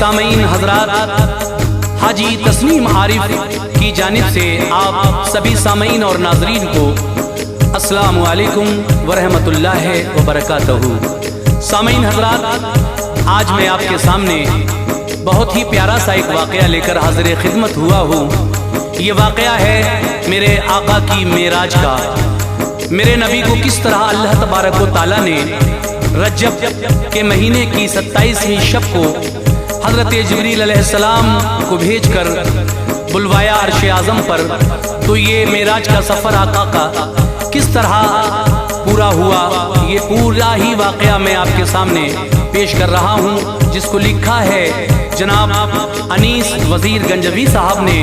सामीन हजरात, हाजी तस्नीम आरिफ की जानिब से आप सभी सामीन और नाजरीन को अस्सलामु अलैकुम वरहमतुल्लाहि वबरकातुहू। सामीन हजरात, आज मैं आपके सामने बहुत ही प्यारा सा एक वाक़या लेकर हाज़िर खिदमत हुआ हूँ। ये वाक़या है मेरे आका की मेराज का। मेरे नबी को किस तरह अल्लाह तबारक व तआला ने रजब के महीने की 27वीं शब को हज़रत जिब्रील अलैहिस्सलाम को भेजकर बुलवाया अर्श आज़म पर। तो ये मेराज का सफ़र आका का किस तरह पूरा हुआ, ये पूरा ही वाक़या मैं आपके सामने पेश कर रहा हूँ, जिसको लिखा है जनाब अनीस वज़ीर गंजवी साहब ने,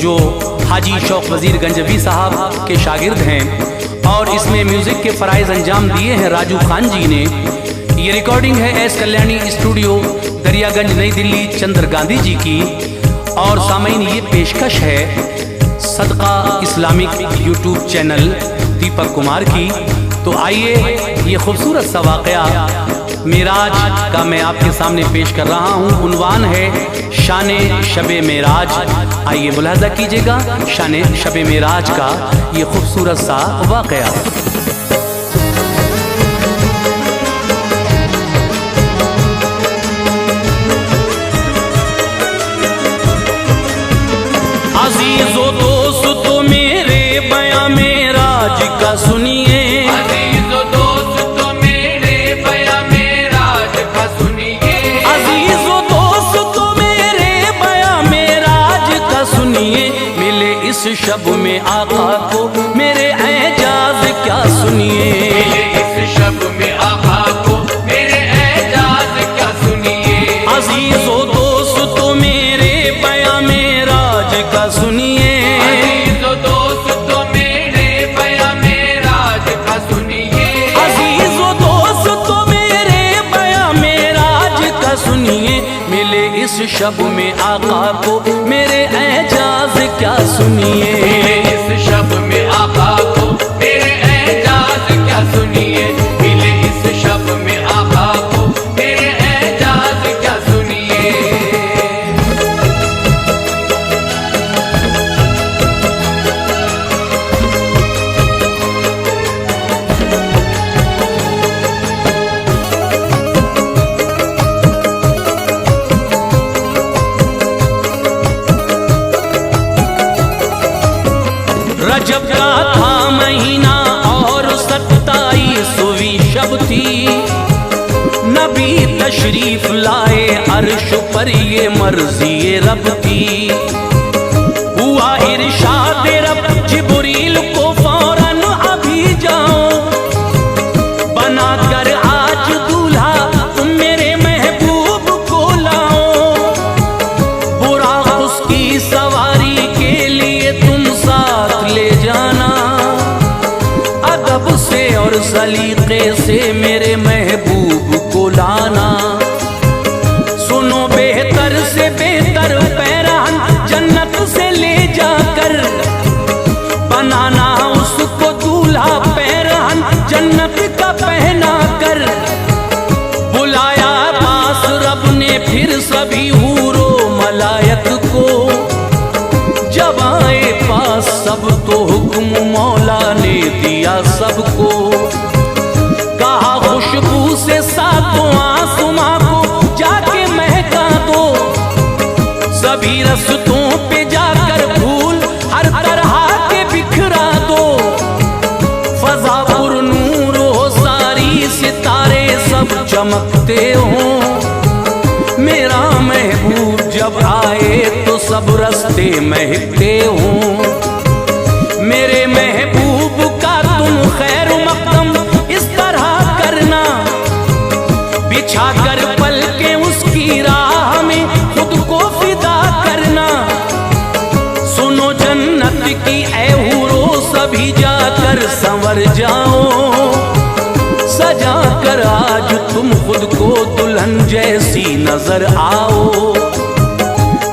जो हाजी शौक वज़ीर गंजवी साहब के शागिर्द हैं। और इसमें म्यूज़िक के फ़राइज़ अंजाम दिए हैं राजू खान जी ने। ये रिकॉर्डिंग है एस कल्याणी स्टूडियो, दरियागंज, नई दिल्ली, चंद्र गांधी जी की। और सामीन, ये पेशकश है सदका Islamic YouTube channel Deepak Kumar की। तो आइए ये खूबसूरत सा वाक़या मेराज का मैं आपके सामने पेश कर रहा हूँ। उन्वान है शाने शबे मेराज। आइए मुलाहज़ा कीजिएगा शाने शबे मेराज का ये खूबसूरत सा वाक़या। अज़ीज़ो दोस्तों मेरे बयां मेराज का सुनिए, अज़ीज़ो दोस्तों मेरे बयां मेराज का सुनिए, अज़ीज़ो दोस्तों मेरे बयां मेराज का सुनिए। मिले इस शब में आका को मेरे एजाज क्या सुनिए, मिले इस शब में आका को मेरे एजाज क्या सुनिए। अज़ीज़ो दोस्तों मेरे बयां मेराज का सुनिए, अज़ीज़ो दोस्तों मेरे बयां मेराज का सुनिए, अज़ीज़ो दोस्तों मेरे बयां मेराज का सुनिए। मिले इस शब में आका को मेरे एजाज क्या सुनिए, मिले इस शब में आका को मेरे एजाज क्या सुनिए, मिले इस शब में आका को मेरे एजाज क्या सुनिए। रजब का था महीना और 27वीं शब थी। नबी तशरीफ लाए अर्श पर, ये मर्ज़ी रब थी। हुआ इरशाद रब जिब्रील को फौरन अभी जाओ, बनाकर आज दूल्हा तुम मेरे महबूब को लाओ। बुराक उसकी सवारी के लिए तुम साथ ले जाना, अदब से और सलीके से मेरे महबूब को लाना। सुनो बेहतर से बेहतर पैरान जन्नत से ले जाकर, बनाना उसको दूल्हा पैरान जन्नत का पहना कर। बुलाया पास रब ने फिर सभी हूरो मलायक को, जब आए पास सब तो हुक्म मौला ने दिया सबको। कहा खुशबू से सातों आसमां को जाके महका दो, सभी रस्तों पे जाकर फूल हर तरह के बिखरा दो। फजा पुर नूर हो सारी, सितारे सब चमकते हो। मेरा महबूब जब आए तो सब रस्ते महकते हो। मेरे महबूब का तुम खैर मकदम इस तरह करना, बिछा कर पल के उसकी राह में खुद को फिदा करना। सुनो जन्नत की ऐ हूरो, सभी जाकर संवर जाओ। सजा कर आज तुम खुद को दुल्हन जैसी नजर आओ।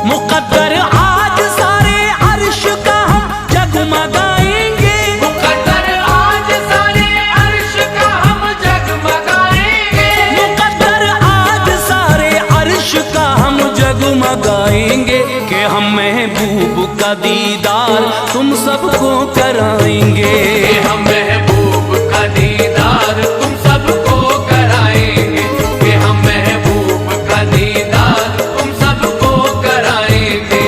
मुकद्दर आज सारे अर्श का हम जगमगाएंगे, मुकद्दर आज सारे अर्श का हम जगमगाएंगे, मुकद्दर आज सारे अर्श का हम जग करेंगे कि हम महबूब का दीदार तुम सबको कराएंगे। हम महबूब का दीदार तुम सबको कराएंगे, कि हम महबूब का दीदार तुम सबको कराएंगे।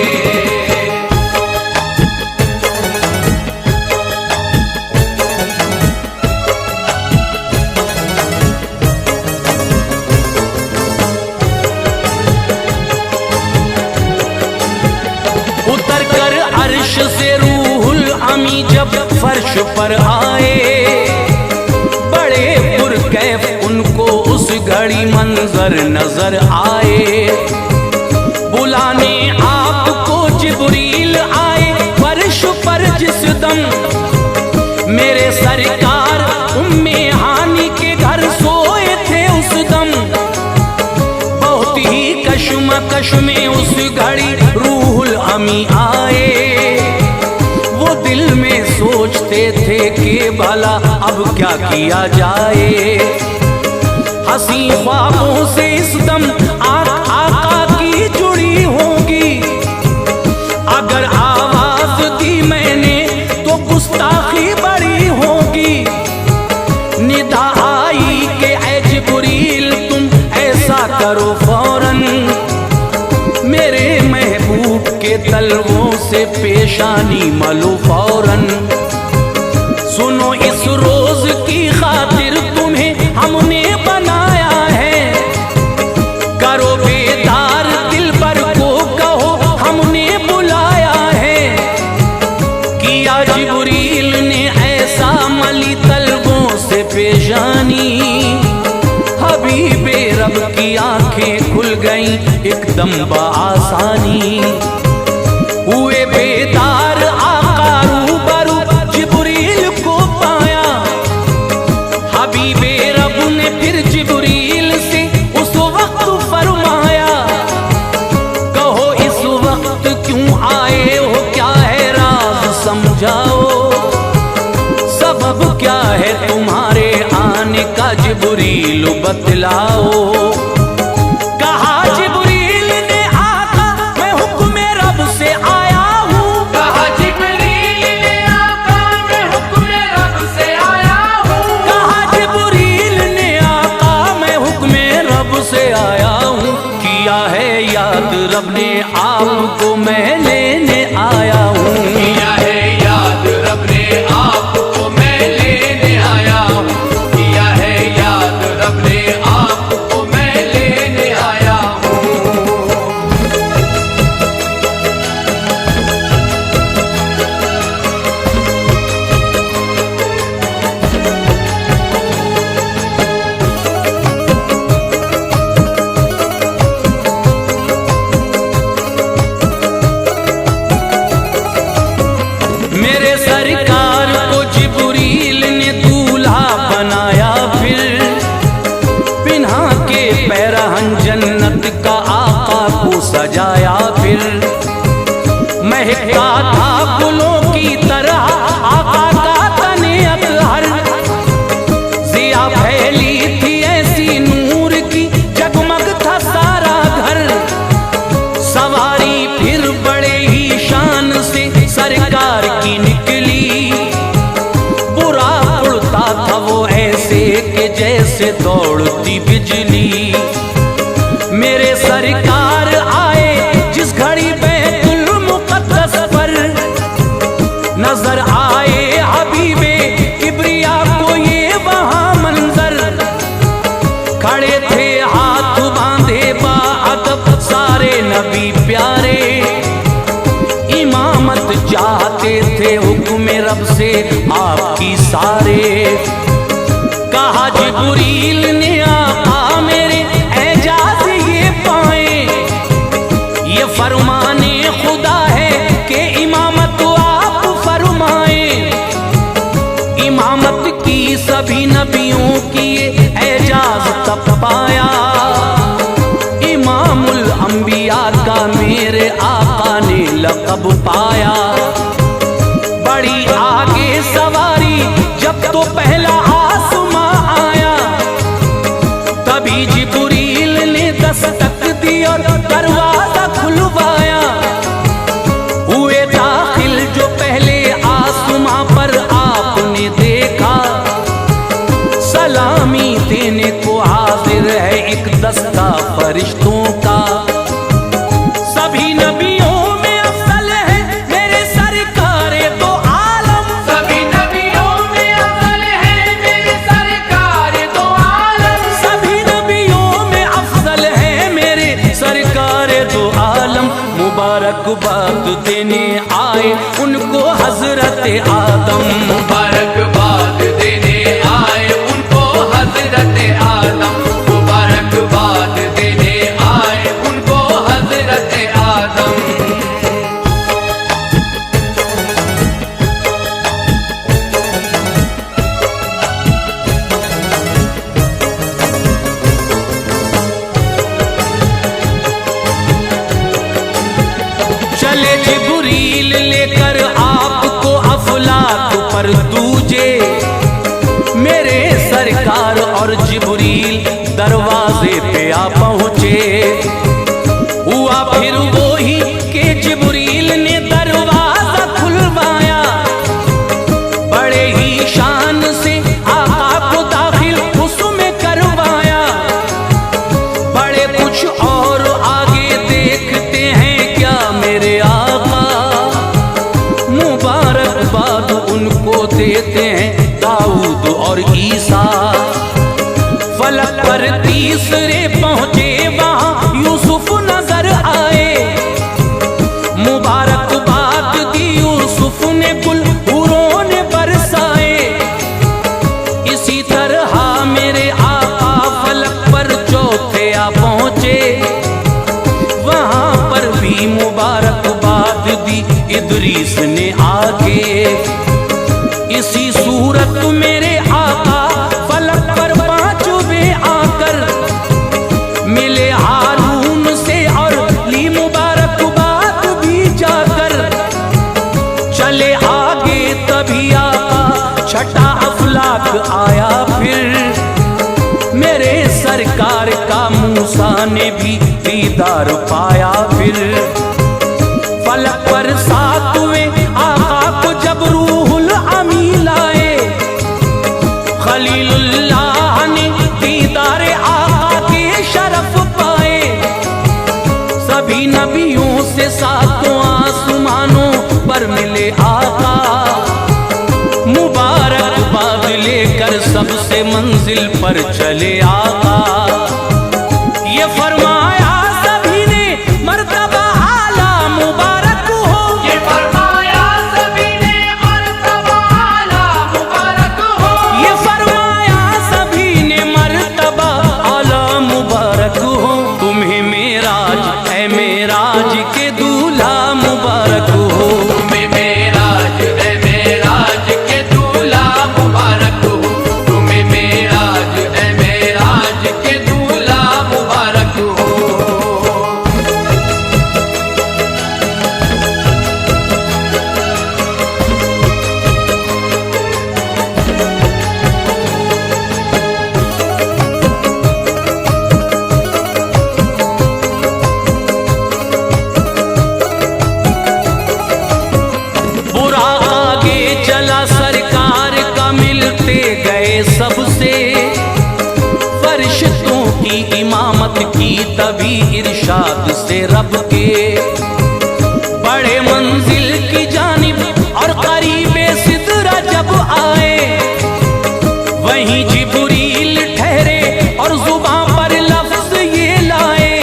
उतर कर अर्श से रूहुल अमी जब फर्श पर आए, बड़े पुरकैफ उनको उस घड़ी मंजर नजर आए। बुलाने आपको जिब्रील आए फर्श पर जिस दम, मेरे सरकार उम्मे हानी के घर सोए थे उस दम। बहुत ही कशमकश में उस घड़ी रूहुल अमी आए। वो दिल में सोचते थे कि भला अब क्या किया जाए। हंसी ख्वाबों से इस दम आका की जुड़ी होगी। अगर आवाज दी मैंने तो गुस्ताखी बड़ी होगी। निदा आई कि ऐ जिब्रील तुम ऐसा करो फौरन, मेरे महबूब के तलवों से पेशानी मलो फौरन। सुनो इस रोज की खातिर तुम्हें हमने बनाया है, करो बेदार दिल पर को कहो हमने बुलाया है। किया जिब्रील ने ऐसा मली तलवों से पेशानी, हबीबे रब की आंखें खुल गईं एकदम बआसानी। हुए बेदार आका रूबरू जिब्रील को पाया। हबीबे रब ने फिर जिब्रील से उस वक्त फरमाया, कहो इस वक्त क्यों आए हो, क्या है राज समझाओ। सबब क्या है तुम्हारे आने का जिब्रील बतलाओ। कहा जिब्रील ने आका मैं हुक्म रब से आया हूँ। कहा जिब्रील ने आका मैं हुक्म रब से आया हूँ। कहा जिब्रील ने आका मैं हुक्म रब से आया हूँ। किया है याद रब ने आपको मैं लेने आया हूँ। किया है याद रब ने आपको मैं लेने आया हूँ। किया है याद रब ने आपको मैं लेने आया हूँ। मेरे सरकार को जिब्रील ने दूल्हा बनाया, फिर पिन्हा के पैरहन जन्नत का आका को सजाया। फिर महका था फूलों की तरह आका का तने अतहर। जिया फैली थी ऐसी नूर की जगमग था सारा घर। सवारी फिर बड़े ही शान से सरकार की निकली। बुरा उड़ता था वो ऐसे कि जैसे दौड़ती बिजली। मेरे सरकार आए जिस घड़ी बैतुल मुक़द्दस पर, नजर आए हबीबे किबरिया को ये वहां मंजर। खड़े थे हाथ बांधे बाअदब सारे नबी प्यारे। इमामत चाहते थे हुक्म रब से आपकी सारे। कहा जिब्रील ने आका मेरे एजाज ये पाए। ये फरमाने खुदा है कि इमामत आप फरमाए। इमामत की सभी नबियों की ये एजाज तब पाया। इमामुल अंबिया का मेरे आका ने लक़ब पाया। बड़ी आगे सवारी जब तो पहला आसमां आया, तभी जिब्रील ने दस्तक दी और दरवाजा खुलवाया। मुबारकबाद देने आए उनको हजरत आदम। मुबारकबाद देने आए उनको हजरत आदम। मुबारकबाद देने आए उनको हजरत आदम। चले जिब्रील लेकर आपको अफलाक पर दूजे, मेरे सरकार और जिब्रील दरवाजे पे आ पहुँचे। हुआ फिर वो ही कि जिब्रील ने दरवाजा खुलवाया, बड़े ही शान से आका को दाखिल उसमें करवाया। बड़े कुछ और आगे देखते हैं क्या मेरे आका, मुबारकबाद उनको देते हैं दाऊद और ईसा। फलक पर तीसरे पहुंचे वहां यूसुफ नजर आए, मुबारकबाद दी यूसुफ ने कुल हूरों ने बरसाए। इसी तरह मेरे आका फलक पर चौथे आ पहुंचे, वहां पर भी मुबारकबाद दी इदरीस ने आके। इसी सूरत मेरे आका फलक पर पांचवें आकर मिले हारून से और ली मुबारकबाद भी जाकर। चले आगे तभी आका छठा अफलाक आया फिर, मेरे सरकार का मूसा ने भी दीदार पाया फिर। फलक पर सातवें आका को जब रूहुल अमी लाए, खलीलुल्लाह ने दीदारे आका के शरफ पाए। सभी नबियों से सातों आसमानों पर मिले आका, मुबारकबाद लेकर सबसे मंजिल पर चले आका। ये फरमाया सभी ने मर्तबा आला मुबारक हो। ये फरमाया सभी ने मर्तबा आला मुबारक हो। ये फरमाया सभी ने मर्तबा आला मुबारक हो। तुम्हें मेराज है मेराज के दूल्हा मुबारक हो। तुम्हें मेराज है मेराज के दूल्हा मुबारक हो। तुम्हें मेराज है मेराज के दूल्हा मुबारक हो। बुरा आगे चला सरकार का मिलते गए सबसे, फरिश्तों की इमामत की तभी इरशाद से रब के। बड़े मंजिल की जानिब और करीबे सिदरा जब आए, वहीं जिब्रील ठहरे और जुबान पर लफ्ज ये लाए,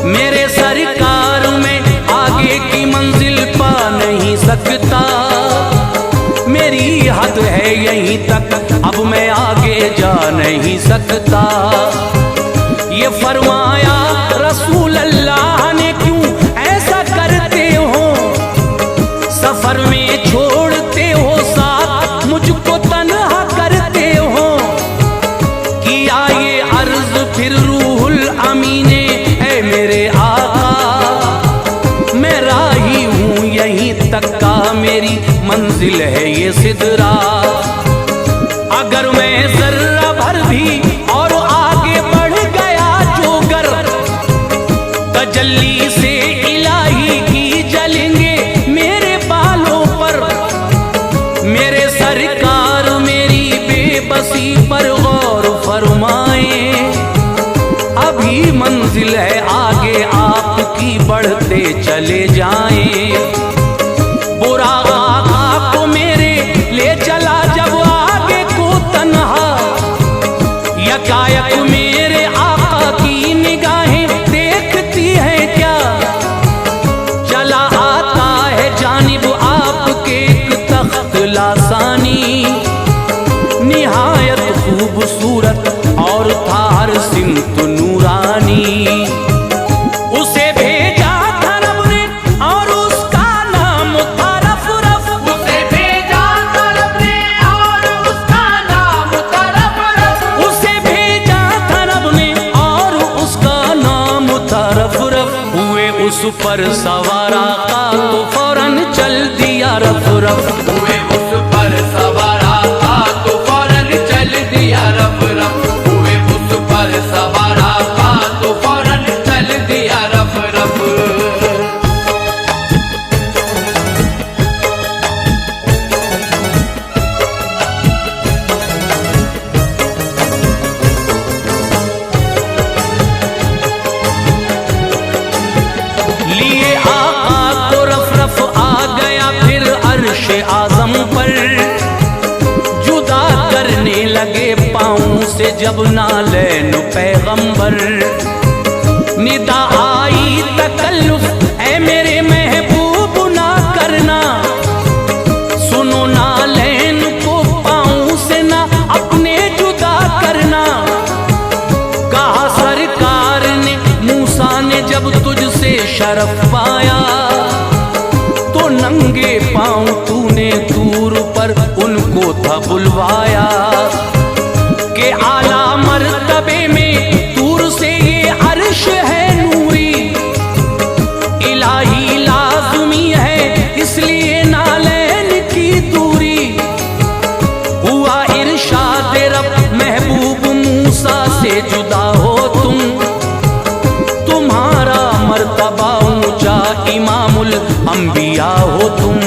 मेरे सरकार में आगे की मंजिल पा नहीं सकता। मेरी हद है यहीं तक, अब मैं आगे जा नहीं सकता। ये फरमाया रसूल अल्लाह ने क्यों ऐसा करते हो, सफर में छोड़ते हो साथ मुझको तन्हा करते हो। किया ये अर्ज फिर रूहुल अमी ने, ऐ मेरे आका मैं राही हूँ यहीं तक का, मेरी मंजिल है ये सिदरा। अगर मैं जर्रा भर भी और आगे बढ़ गया जोगर, तजल्ली से इलाही की जलेंगे मेरे बालों पर। मेरे सरकार मेरी बेबसी पर गौर फरमाए, अभी मंजिल है आगे आपकी बढ़ते चले जाएं। बुरा आका को मेरे ले चला जब आगे को तन्हा, यकायक मेरे आका की निगाहें देखती हैं क्या। चल लासानी, निहायत खूबसूरत और था हर सिमत नूरानी। उसे भेजा था रब ने और उसका नाम था रफ रफ, उसे भेजा था रब ने और उसका नाम था रफ रफ, उसे भेजा था रब ने और उसका नाम था रफ रफ। हुए उस पर सवार आका तो फौरन चल दिया रफ रफ। हुए उस पर सवार आका तो फौरन चल दिया रफ रफ, हुए उस पर सवार आका तो फौरन चल दिया रफ रफ। लिए आका को रफ रफ आ गया फिर अर्श आजम पर, जुदा करने लगे पाँव से जब नालैन पैगंबर। निदा आई तकल्लुफ ऐ मेरे महबूब ना करना, सुनो नालैन को पाँव से ना अपने जुदा करना। कहा सरकार ने मूसा ने जब तुझसे शरफ पाया, तो नंगे पाँव तूने तूर पर उनको था बुलवाया। के आला मर्तबे में तूर से ये अर्श है नूरी, इलाही लाज़मी है इसलिए नालैन की दूरी। हुआ इरशाद रब महबूब मूसा से जुदा हो तुम, तुम्हारा मर्तबा ऊंचा इमामुल अंबिया हो तुम।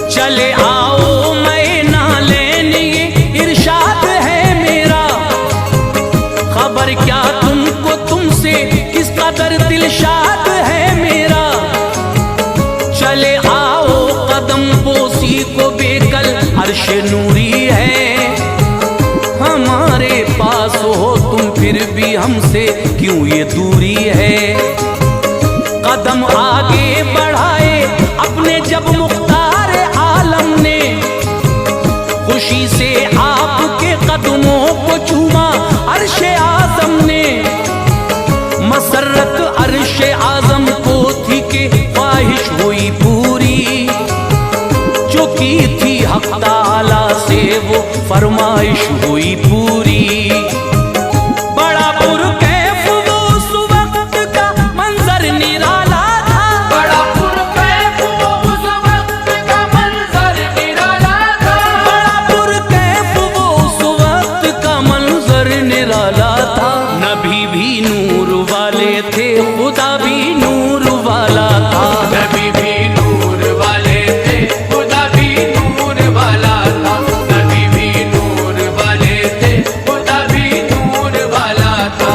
चले आओ मैं नालैन ये इरशाद है मेरा, खबर क्या तुमको तुमसे किस कदर दिलशाद है मेरा। चले आओ कदम बोसी को बेकल अर्श नूरी है, हमारे पास हो तुम फिर भी हमसे क्यों ये दूरी है। कदम आगे बढ़ाए अपने जब मुख्तार आलम ने, खुशी से आपके कदमों को चूमा अर्श आजम ने। मसरत अर्श आजम को थी कि ख्वाहिश हुई पूरी, जो की थी हक ताला से वो फरमाइश हुई पूरी। बड़ा पुरकैफ वो उस वक्त का मंजर निराला था, बड़ा पुरकैफ वो उस वक्त का मंजर निराला था, बड़ा पुरकैफ वो उस वक्त का मंजर निराला था। नबी भी नूर वाले थे खुदा भी नूर वाला था, नबी भी नूर वाले थे खुदा भी नूर वाला था, नबी भी नूर वाले थे खुदा भी नूर वाला था।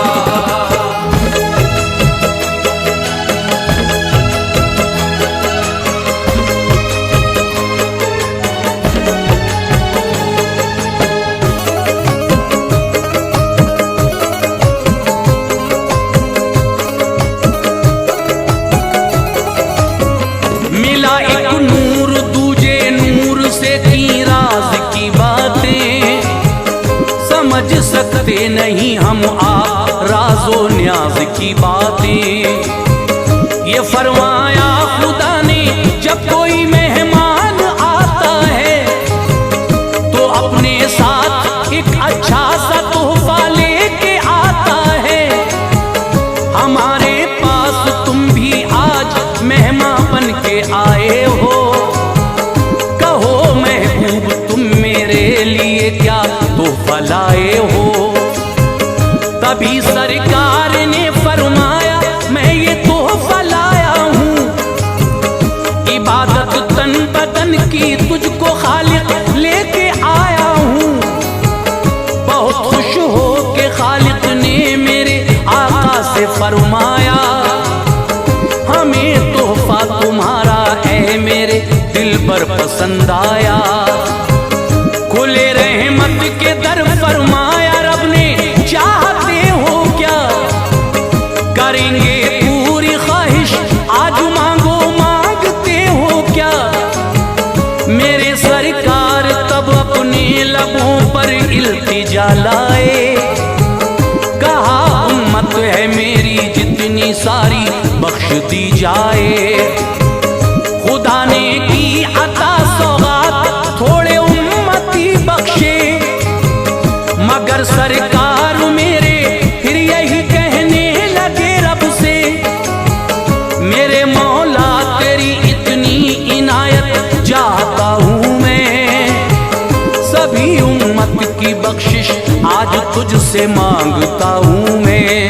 मिला एक नूर दूजे नूर से की राज की बातें, समझ सकते नहीं हम आप राजो न्याज की बातें। ये फरमाया खुदा ने जब कोई मेहमान आता है, तो अपने साथ एक अच्छा सा तोहफा लेके आता है। हमारे पास तुम भी आज मेहमान बन के आए हो, कहो महबूब तुम मेरे लिए क्या तोहफा लाए हो। तभी सरकार ने फरमाया मैं ये तोहफा लाया हूँ, इबादत तन बदन की तुझको खालिक लेके आया हूँ। बहुत खुश हो के खालिक ने मेरे आका से फरमाया, हमें तोहफा तुम्हारा है मेरे दिल पर पसंद आया। खुले रहमत के दर फरमाया रब ने चाहते हो क्या, करेंगे पूरी ख्वाहिश आज मांगो मांगते हो क्या। मेरे सर इल्तिजा लाए। कहा उम्मत है मेरी जितनी सारी बख्श दी जाए। खुदा ने की अता सौगात थोड़े उम्मती बख्शे, मगर सरकार मेरे फिर यही कहने लगे रब से, मेरे मौला तेरी इतनी इनायत चाहता हूँ मैं, सभी उम्मत की बख्शिश आज तुझसे मांगता हूँ मैं।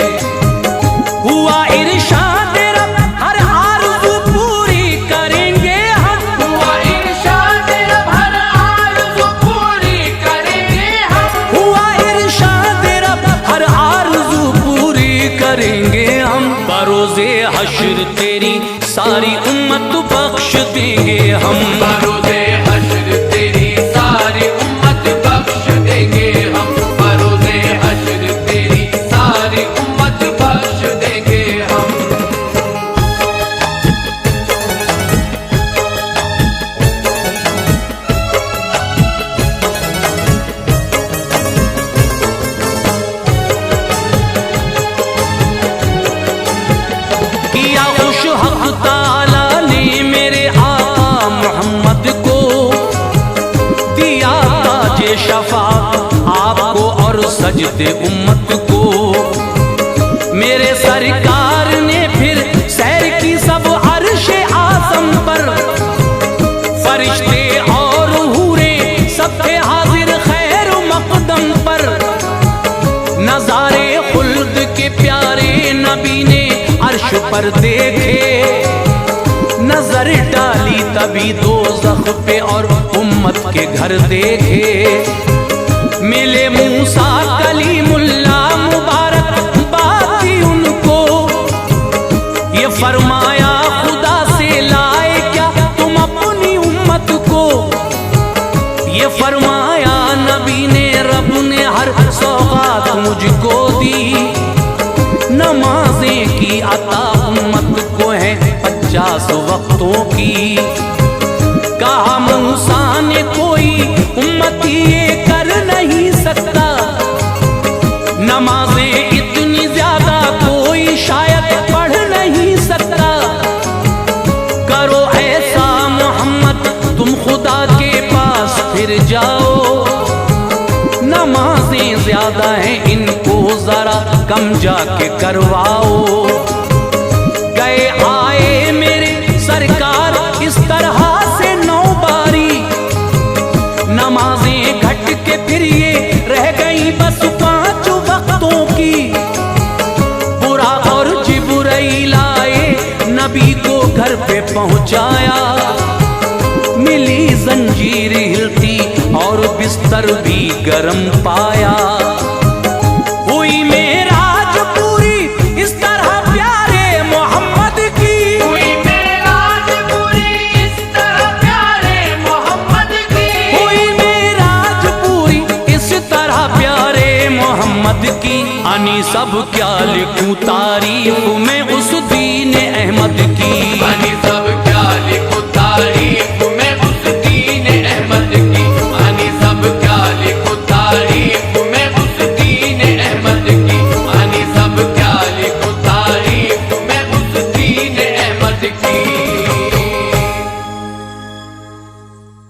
हुआ इरशाद रब हर आरज़ू पूरी करेंगे हम, हुआ इरशाद रब हर आरज़ू पूरी करेंगे हम, हुआ इरशाद रब हर आरज़ू पूरी करेंगे हम। बरोज़े हश्र तेरी सारी उम्मत बख्श देंगे हम, बरोज़े हश्र तेरी सारी उम्मत बख्श देंगे हम, बरोज़े हश्र तेरी सारी उम्मत बख्श देंगे हम। किया खुश हक ताला ने मेरे आका मोहम्मद को, दिया ताजे शफा आपको और सजदे उम्मत को। मेरे सरकार ने फिर सैर की सब अर्शे आज़म पर, फरिश्ते और हूरे सब थे हाजिर खैर मकदम पर। नज़ारे खुल्द के प्यारे नबी ने अर्श पर देखे, नजर डाली तभी दोज़ख पे और उम्मत के घर देखे। मिले मूसा कलीमुल्लाह मुबारक बात थी उनको, ये फरमाया खुदा से लाए क्या तुम अपनी उम्मत को। ये फरमाया नबी ने रब ने हर सौगात मुझको दी, नमाजें की अता उम्मत को है 50 वक्तों की। कहा मूसा ने कोई उम्मती ये कर नहीं सकता, नमाजें इतनी ज्यादा कोई शायद पढ़ नहीं सकता। करो ऐसा मोहम्मद तुम खुदा के पास फिर जाओ, नमाजें ज्यादा हैं इनको जरा कम जाके करवाओ। गए आए मेरे सरकार इस तरह से 9 बारी, नमाजें घट के फिर ये रह गई बस 5 वक्तों की। बुरा और जिब्राइल आए नबी को घर पे पहुंचाया, मिली जंजीर हिलती और बिस्तर भी गर्म पाया। हुई मेराज पूरी इस तरह प्यारे मोहम्मद की, हुई मेराज पूरी इस तरह प्यारे मोहम्मद की, हुई मेराज पूरी इस तरह प्यारे मोहम्मद की। अनि सब क्या लिखूं तारीफ में उस दीन अहमद की।